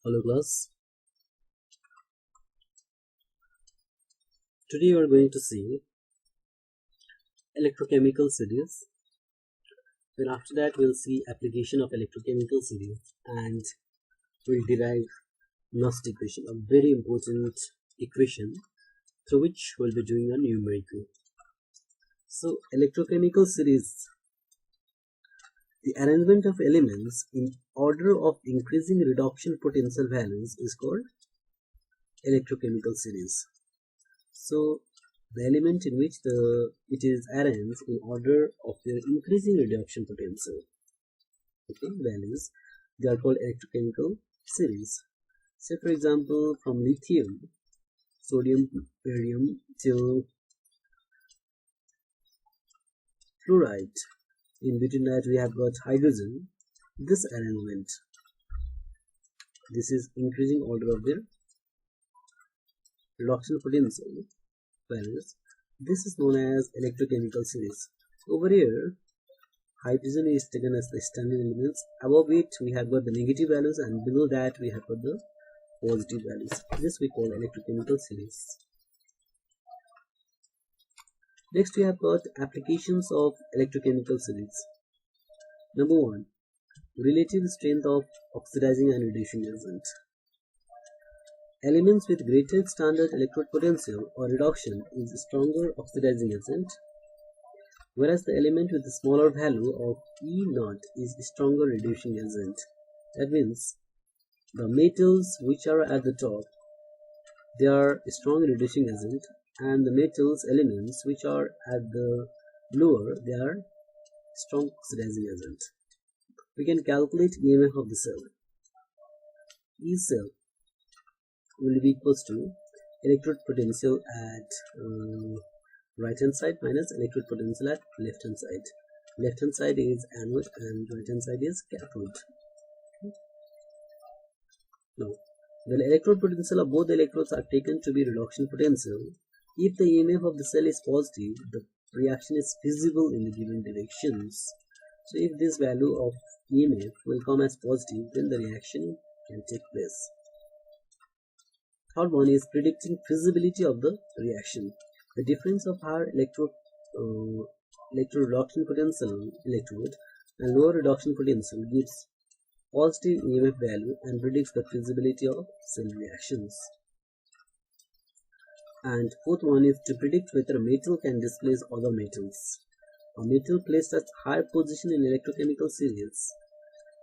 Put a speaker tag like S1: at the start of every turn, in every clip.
S1: Hello class, today we are going to see electrochemical series. Then after that we'll see application of electrochemical series and we'll derive Nernst equation, a very important equation through which we'll be doing a numerical. So electrochemical series, the arrangement of elements in order of increasing reduction potential values is called electrochemical series. So the element in which it is arranged in order of their increasing reduction potential values, they are called electrochemical series. Say for example, from lithium, sodium, barium till fluoride. In between that we have got hydrogen. This arrangement, this is increasing order of their reduction potential values. This is known as electrochemical series. Over here, hydrogen is taken as the standard elements. Above it we have got the negative values and below that we have got the positive values. This we call electrochemical series. Next we have got applications of electrochemical series. Number 1, relative strength of oxidizing and reducing agent. Elements with greater standard electrode potential or reduction is a stronger oxidizing agent, whereas the element with a smaller value of E0 is a stronger reducing agent. That means the metals which are at the top, they are a strong reducing agent, and the metals elements which are at the lower, they are strong oxidizing agent. We can calculate EMF of the cell. E cell will be equals to electrode potential at right hand side minus electrode potential at left hand side. Left hand side is anode and right hand side is cathode. Now, the electrode potential of both the electrodes are taken to be reduction potential. If the EMF of the cell is positive, the reaction is feasible in the given directions. So if this value of EMF will come as positive, then the reaction can take place. Third one is predicting feasibility of the reaction. The difference of higher electrode reduction potential electrode and lower reduction potential gives positive EMF value and predicts the feasibility of cell reactions. And fourth one is to predict whether a metal can displace other metals. A metal placed at higher position in electrochemical series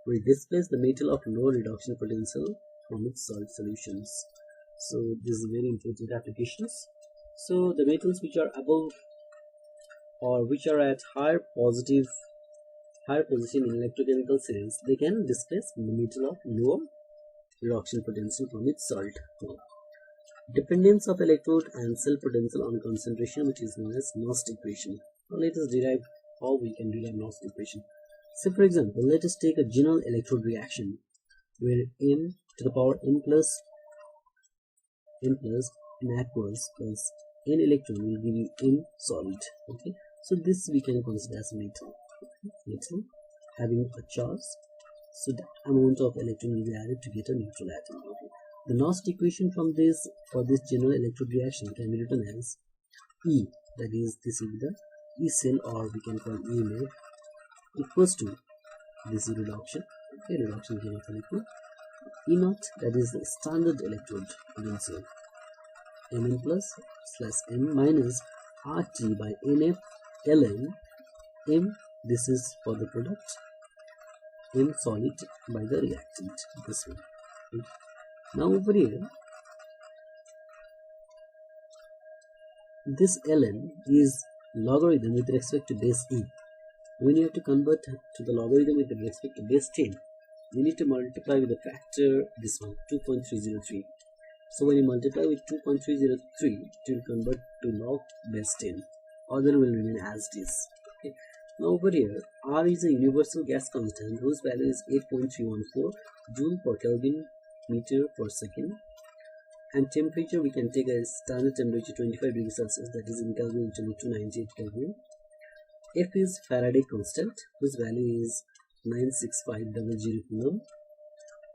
S1: will displace the metal of lower reduction potential from its salt solutions. So this is very important applications. So the metals which are above or which are at higher position in electrochemical series, they can displace the metal of lower reduction potential from its salt. Dependence of electrode and cell potential on concentration, which is known as Nernst equation. Now let us derive how we can derive Nernst equation. So for example, let us take a general electrode reaction where m to the power n plus n aqueous plus n electron will give you n solid. Okay, so this we can consider as metal. Metal having a charge, so the amount of electron will be added to get a neutral atom. Okay, the Nernst equation from this for this general electrode reaction can be written as E, that is, this will be the E cell, or we can call EMF, equals to this is reduction. Okay, reduction chemical equal E0, that is the standard electrode potential, Mn plus slash m minus RT by NF ln m, this is for the product, m solid by the reactant, this one. Okay. Now over here, this ln is logarithm with respect to base e. When you have to convert to the logarithm with respect to base 10, you need to multiply with the factor, this one, 2.303. So when you multiply with 2.303, it will convert to log base 10. Other will remain as it is. Okay. Now over here, R is a universal gas constant whose value is 8.314 joule per Kelvin meter per second. And temperature, we can take a standard temperature 25 degrees Celsius, that is in Kelvin, which is 298 Kelvin. F is Faraday constant, whose value is 96500 Coulomb.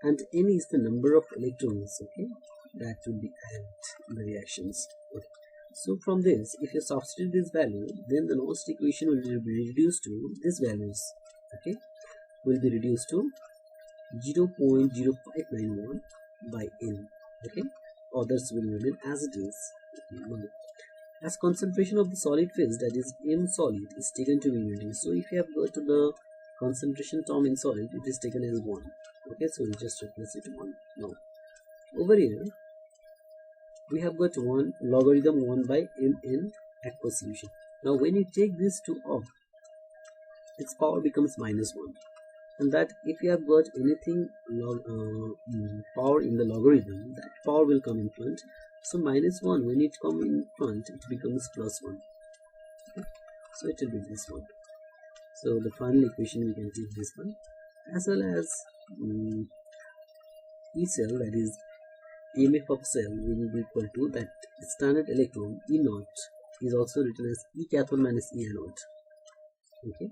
S1: and n is the number of electrons, okay, that will be added in the reactions. Okay. So from this, if you substitute this value, then the Nernst equation will be reduced to these values, okay, will be reduced to 0.0591 by n, okay, others will remain as it is. Okay. Now, as concentration of the solid phase, that is m solid, is taken to be reduced. So if you have got the concentration term in solid, it is taken as 1. Okay, so we just replace it 1. Now over here we have got 1 logarithm 1 by mn aqueous solution. Now when you take this to off, its power becomes minus 1, and that if you have got anything power in the logarithm, that power will come in front. So minus 1, when it comes in front, it becomes plus 1. Okay. So it will be this one. So the final equation we can take this one, as well as E cell, that is EMF of cell, will be equal to that standard electron E naught is also written as E cathode minus E anode. Okay,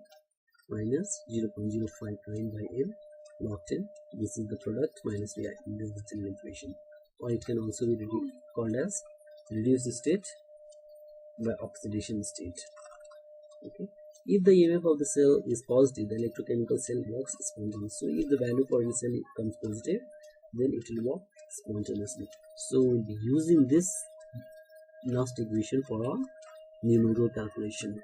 S1: minus 0.059 by M locked in. This is the product minus reactant. This is the general equation. Or it can also be called as reduced state by oxidation state. Okay. If the EMF of the cell is positive, the electrochemical cell works spontaneously. So if the value for any cell comes positive, then it will work spontaneously. So we'll be using this Nernst equation for our numerical calculation.